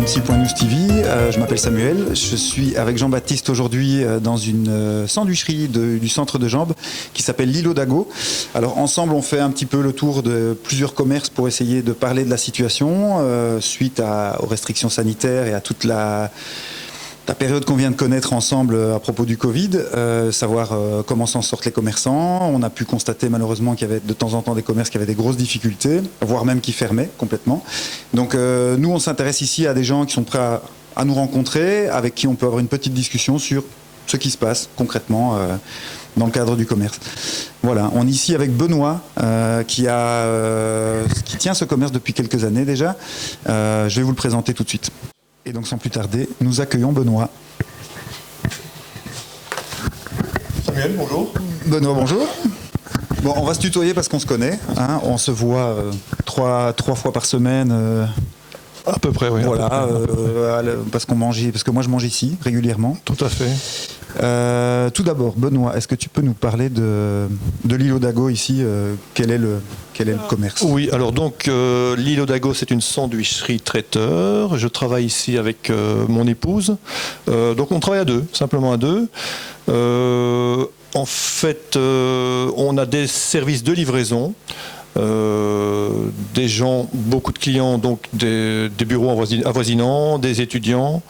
MC.News TV, je m'appelle Samuel, je suis avec Jean-Baptiste aujourd'hui dans une sandwicherie du centre de Jambes qui s'appelle l'Îlot d'Ago. Alors ensemble on fait un petit peu le tour de plusieurs commerces pour essayer de parler de la situation suite aux restrictions sanitaires et à toute la période qu'on vient de connaître ensemble à propos du Covid, savoir comment s'en sortent les commerçants. On a pu constater malheureusement qu'il y avait de temps en temps des commerces qui avaient des grosses difficultés, voire même qui fermaient complètement. Donc nous on s'intéresse ici à des gens qui sont prêts à nous rencontrer, avec qui on peut avoir une petite discussion sur ce qui se passe concrètement dans le cadre du commerce. Voilà, on est ici avec Benoît qui tient ce commerce depuis quelques années déjà. Je vais vous le présenter tout de suite. Et donc sans plus tarder, nous accueillons Benoît. Samuel, bonjour. Benoît, bonjour. Bon, on va se tutoyer parce qu'on se connaît. Hein, on se voit trois fois par semaine. À peu près, oui. Voilà, parce que moi je mange ici régulièrement. Tout à fait. Tout d'abord, Benoît, est-ce que tu peux nous parler de l'Îlot d'Ago ici quel est le commerce? Oui, alors donc l'Îlot d'Ago, c'est une sandwicherie traiteur. Je travaille ici avec mon épouse. Donc on travaille à deux, simplement à deux. En fait, on a des services de livraison. Des gens, beaucoup de clients, donc des bureaux avoisinants, des étudiants,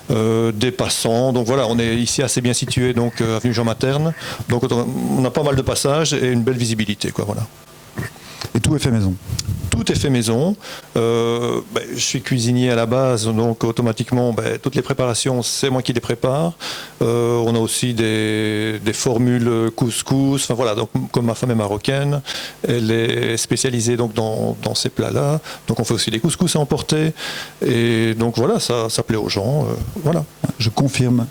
des passants. Donc voilà, on est ici assez bien situé, donc avenue Jean Materne. Donc on a pas mal de passages et une belle visibilité, quoi. Voilà. Et tout est fait maison? Tout est fait maison. Je suis cuisinier à la base, donc automatiquement, toutes les préparations, c'est moi qui les prépare. On a aussi des formules couscous. Enfin voilà, donc comme ma femme est marocaine, elle est spécialisée donc dans ces plats-là. Donc on fait aussi des couscous à emporter. Et donc voilà, ça plaît aux gens. Voilà. Je confirme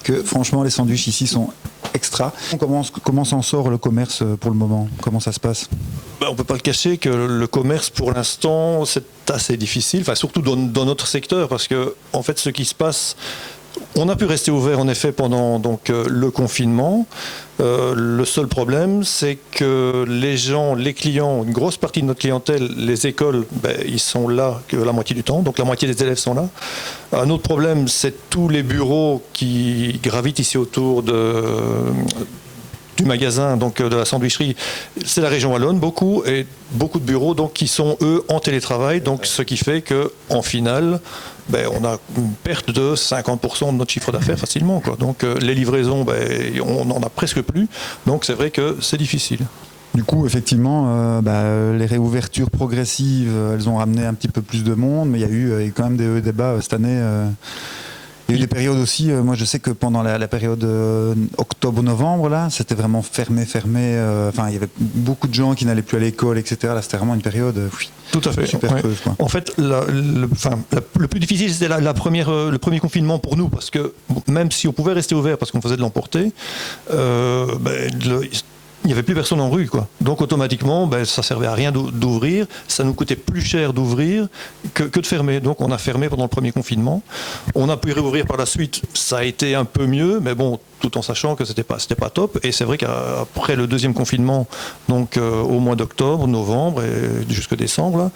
que franchement les sandwichs ici sont extra. Comment s'en sort le commerce pour le moment? Comment ça se passe? On ne peut pas le cacher que le commerce pour l'instant c'est assez difficile, enfin, surtout dans notre secteur, parce que en fait ce qui se passe, on a pu rester ouvert en effet pendant donc, le confinement. Le seul problème, c'est que les gens, les clients, une grosse partie de notre clientèle, les écoles, ils sont là que la moitié du temps, donc la moitié des élèves sont là. Un autre problème, c'est tous les bureaux qui gravitent ici autour du magasin, donc de la sandwicherie. C'est la région wallonne, beaucoup de bureaux donc, qui sont, eux, en télétravail, donc ce qui fait qu'en finale, on a une perte de 50% de notre chiffre d'affaires facilement, quoi. Donc les livraisons, on n'en a presque plus, donc c'est vrai que c'est difficile. Du coup, effectivement, les réouvertures progressives, elles ont ramené un petit peu plus de monde, mais il y a eu quand même des hauts et des bas cette année. Il y a eu des périodes aussi, moi je sais que pendant la période octobre-novembre, là, c'était vraiment fermé. Il y avait beaucoup de gens qui n'allaient plus à l'école, etc. Là, c'était vraiment une période tout à fait, super creuse, quoi. En fait, le plus difficile, c'était le premier confinement pour nous, parce que même si on pouvait rester ouvert parce qu'on faisait de l'emporter, il n'y avait plus personne en rue, quoi. Donc automatiquement, ça servait à rien d'ouvrir. Ça nous coûtait plus cher d'ouvrir que de fermer. Donc on a fermé pendant le premier confinement. On a pu réouvrir par la suite. Ça a été un peu mieux, mais bon, tout en sachant que c'était pas top. Et c'est vrai qu'après le deuxième confinement, donc au mois d'octobre, novembre et jusque décembre,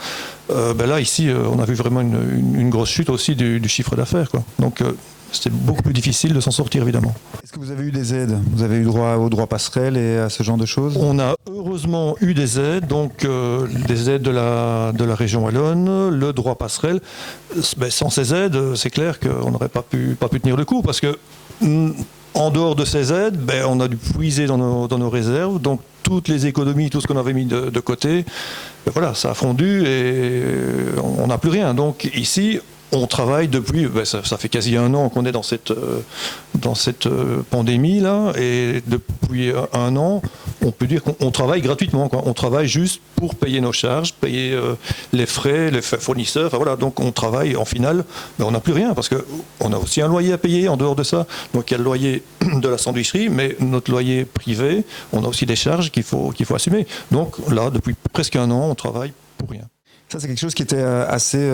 là ici, on a vu vraiment une grosse chute aussi du chiffre d'affaires, quoi. Donc c'était beaucoup plus difficile de s'en sortir, évidemment. Est-ce que vous avez eu des aides? Vous avez eu droit au droit passerelle et à ce genre de choses? On a heureusement eu des aides, donc des aides de la région wallonne, le droit passerelle. Sans ces aides, c'est clair qu'on n'aurait pas pu tenir le coup, parce que en dehors de ces aides, on a dû puiser dans nos réserves, donc toutes les économies, tout ce qu'on avait mis de côté, voilà, ça a fondu et on n'a plus rien. Donc ici, on travaille depuis, ça fait quasi un an qu'on est dans cette pandémie là, et depuis un an, on peut dire qu'on travaille gratuitement, quoi. On travaille juste pour payer nos charges, payer les frais, les fournisseurs. Enfin voilà, donc on travaille en finale, on n'a plus rien parce que on a aussi un loyer à payer en dehors de ça. Donc il y a le loyer de la sandwicherie, mais notre loyer privé, on a aussi des charges qu'il faut assumer. Donc là, depuis presque un an, on travaille pour rien. Ça, c'est quelque chose qui était assez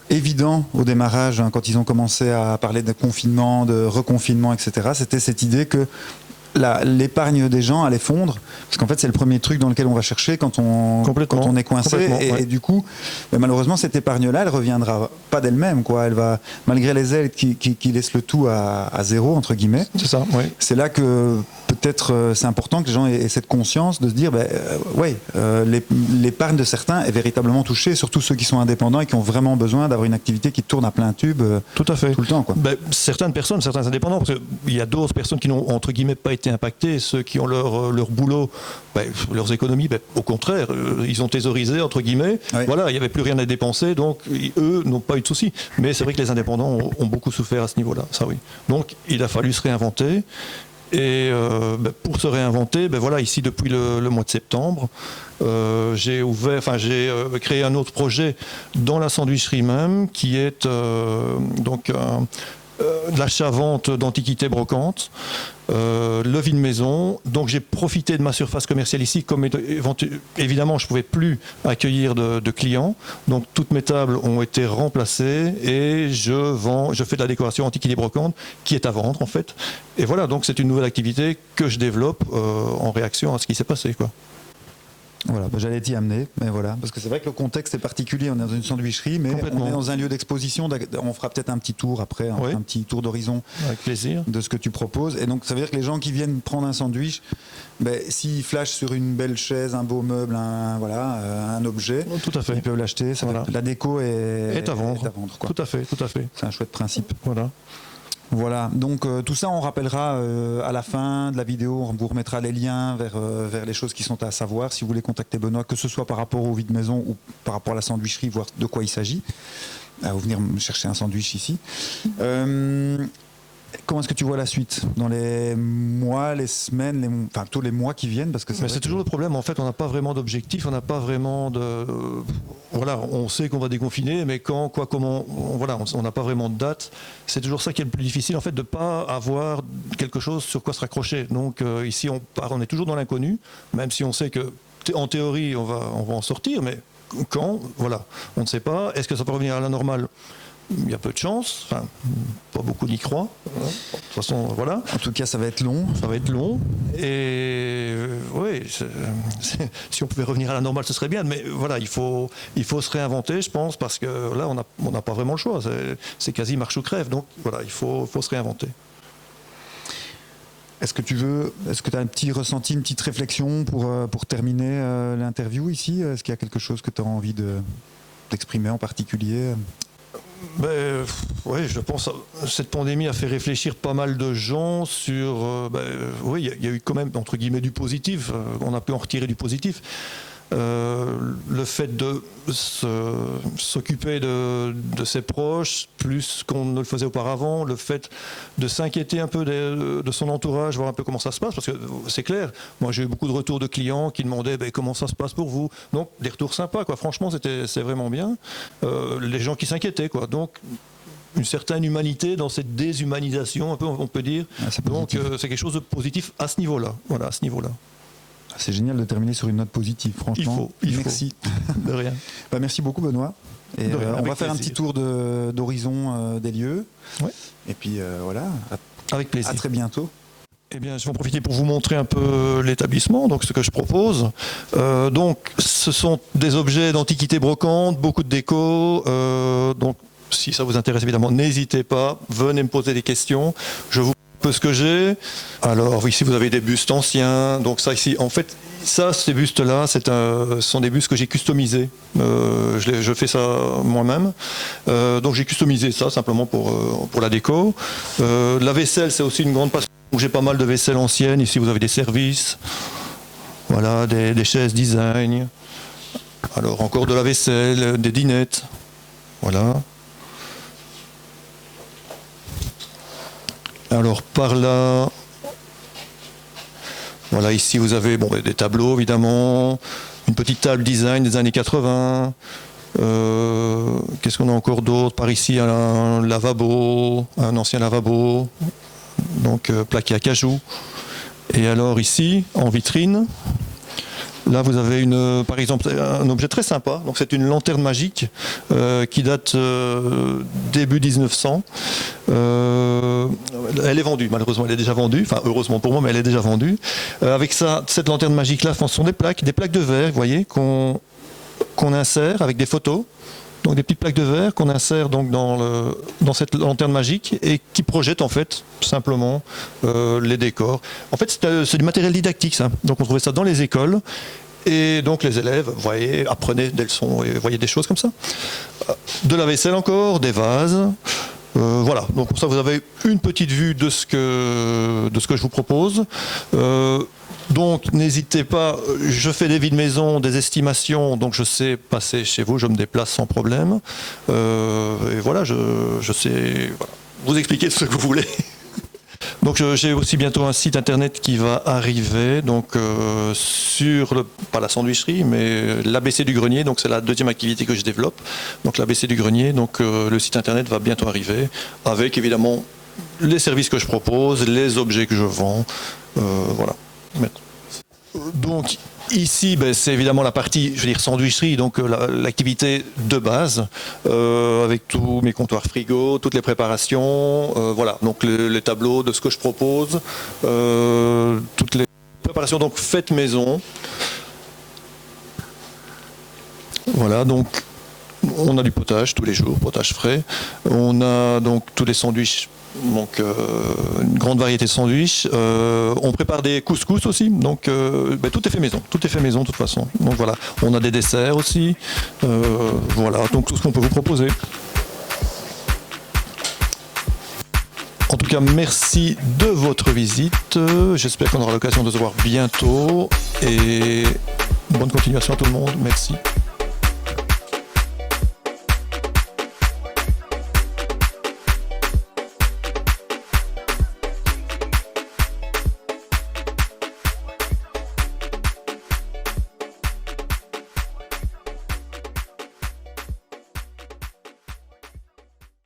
évident au démarrage, hein, quand ils ont commencé à parler de confinement, de reconfinement, etc. C'était cette idée que l'épargne des gens allait fondre, parce qu'en fait c'est le premier truc dans lequel on va chercher quand on est coincé, et du coup malheureusement cette épargne-là elle reviendra pas d'elle-même, quoi. Elle va, malgré les aides qui laissent le tout à zéro entre guillemets. C'est ça, oui. C'est là que peut-être c'est important que les gens aient cette conscience de se dire l'épargne de certains est véritablement touchée, surtout ceux qui sont indépendants et qui ont vraiment besoin d'avoir une activité qui tourne à plein tube tout à fait. Tout le temps, quoi. Certaines personnes, certains indépendants, parce qu'il y a d'autres personnes qui n'ont entre guillemets pas été impactées, ceux qui ont leur boulot, leurs économies, au contraire, ils ont thésaurisé entre guillemets, oui. Voilà, il n'y avait plus rien à dépenser, donc eux n'ont pas eu de soucis. Mais c'est vrai que les indépendants ont beaucoup souffert à ce niveau-là, ça oui. Donc il a fallu se réinventer. Et pour se réinventer, voilà, ici depuis le mois de septembre, j'ai créé un autre projet dans la sandwicherie même, qui est l'achat-vente d'antiquités brocantes, le vide-maison. Donc j'ai profité de ma surface commerciale ici, comme évidemment je ne pouvais plus accueillir de clients. Donc toutes mes tables ont été remplacées et je fais de la décoration antiquité brocante qui est à vendre en fait. Et voilà, donc c'est une nouvelle activité que je développe en réaction à ce qui s'est passé, quoi. Voilà, j'allais t'y amener, mais voilà, parce que c'est vrai que le contexte est particulier, on est dans une sandwicherie, mais on est dans un lieu d'exposition, on fera peut-être un petit tour après, un petit tour d'horizon. Avec plaisir. De ce que tu proposes, et donc ça veut dire que les gens qui viennent prendre un sandwich, s'ils flashent sur une belle chaise, un beau meuble, un objet, tout à fait. Ils peuvent l'acheter, la déco est à vendre, quoi. Tout à fait. C'est un chouette principe. Voilà, donc tout ça on rappellera à la fin de la vidéo, on vous remettra les liens vers les choses qui sont à savoir si vous voulez contacter Benoît, que ce soit par rapport au vide-maison ou par rapport à la sandwicherie, voir de quoi il s'agit, ou venir chercher un sandwich ici. Comment est-ce que tu vois la suite dans les mois, les semaines, tous les mois qui viennent, parce que c'est toujours le problème. En fait, on n'a pas vraiment d'objectif, on n'a pas vraiment de. Voilà, on sait qu'on va déconfiner, mais quand, quoi, comment. On n'a pas vraiment de date. C'est toujours ça qui est le plus difficile, en fait, de ne pas avoir quelque chose sur quoi se raccrocher. Donc ici, on est toujours dans l'inconnu, même si on sait que, en théorie, on va en sortir, mais quand, voilà, on ne sait pas. Est-ce que ça peut revenir à la normale ? Il y a peu de chance, pas beaucoup n'y croient. De toute façon, voilà. En tout cas, ça va être long. Ça va être long. Et oui, si on pouvait revenir à la normale, ce serait bien. Mais voilà, il faut se réinventer, je pense, parce que là, on n'a pas vraiment le choix. C'est quasi marche ou crève. Donc voilà, il faut se réinventer. Est-ce que tu as un petit ressenti, une petite réflexion pour terminer l'interview ici ? Est-ce qu'il y a quelque chose que tu as envie d'exprimer en particulier ? Oui, je pense que cette pandémie a fait réfléchir pas mal de gens sur... oui, il y a eu quand même, entre guillemets, du positif. On a pu en retirer du positif. Le fait de s'occuper de ses proches plus qu'on ne le faisait auparavant, le fait de s'inquiéter un peu de son entourage, voir un peu comment ça se passe, parce que c'est clair, moi j'ai eu beaucoup de retours de clients qui demandaient comment ça se passe pour vous, donc des retours sympas, quoi. Franchement c'est vraiment bien, les gens qui s'inquiétaient, quoi. Donc une certaine humanité dans cette déshumanisation, un peu on peut dire, donc c'est quelque chose de positif à ce niveau-là, voilà, à ce niveau-là. C'est génial de terminer sur une note positive, franchement. Merci. De rien. Merci beaucoup, Benoît. Et on va faire un petit tour d'horizon des lieux. Ouais. Et puis voilà. Avec plaisir. À très bientôt. Eh bien, je vais en profiter pour vous montrer un peu l'établissement, donc ce que je propose. Donc, ce sont des objets d'antiquité brocante, beaucoup de déco. Donc, si ça vous intéresse évidemment, n'hésitez pas, venez me poser des questions. Je vous peu ce que j'ai. Alors ici vous avez des bustes anciens, donc ça ici, en fait, ces bustes-là, ce sont des bustes que j'ai customisés. Je fais ça moi-même. Donc j'ai customisé ça simplement pour la déco. La vaisselle, c'est aussi une grande passion. Donc j'ai pas mal de vaisselle ancienne. Ici vous avez des services, voilà, des chaises design. Alors encore de la vaisselle, des dinettes, voilà. Alors par là, voilà, ici vous avez des tableaux évidemment, une petite table design des années 80. Qu'est-ce qu'on a encore d'autre? Par ici, un lavabo, un ancien lavabo, donc plaqué à cajou. Et alors ici, en vitrine, Là, vous avez par exemple un objet très sympa. Donc, c'est une lanterne magique qui date début 1900. Elle est vendue, malheureusement, elle est déjà vendue. Enfin, heureusement pour moi, mais elle est déjà vendue. Avec cette lanterne magique-là, ce sont des plaques de verre, vous voyez, qu'on insère avec des photos. Donc des petites plaques de verre qu'on insère donc dans cette lanterne magique et qui projettent en fait simplement les décors. En fait, c'est du matériel didactique, ça. Donc on trouvait ça dans les écoles. Et donc les élèves, vous voyez, apprenaient des leçons et voyaient des choses comme ça. De la vaisselle encore, des vases. Voilà, donc pour ça vous avez une petite vue de ce que je vous propose. Donc n'hésitez pas, je fais des vides maison, des estimations, donc je sais passer chez vous, je me déplace sans problème. Et voilà, je sais vous expliquer ce que vous voulez. Donc j'ai aussi bientôt un site internet qui va arriver, donc sur pas la sandwicherie, mais l'ABC du grenier. Donc c'est la deuxième activité que je développe. Donc l'ABC du grenier, donc le site internet va bientôt arriver, avec évidemment les services que je propose, les objets que je vends, voilà. Donc ici, c'est évidemment la partie, je veux dire, sandwicherie, donc l'activité de base, avec tous mes comptoirs frigo, toutes les préparations, voilà, donc les tableaux de ce que je propose, toutes les préparations donc faites maison. Voilà, donc on a du potage tous les jours, potage frais. On a donc tous les sandwichs. Donc une grande variété de sandwichs. On prépare des couscous aussi, donc tout est fait maison. Tout est fait maison de toute façon. Donc voilà, on a des desserts aussi. Voilà, donc tout ce qu'on peut vous proposer. En tout cas, merci de votre visite. J'espère qu'on aura l'occasion de se voir bientôt. Et bonne continuation à tout le monde. Merci.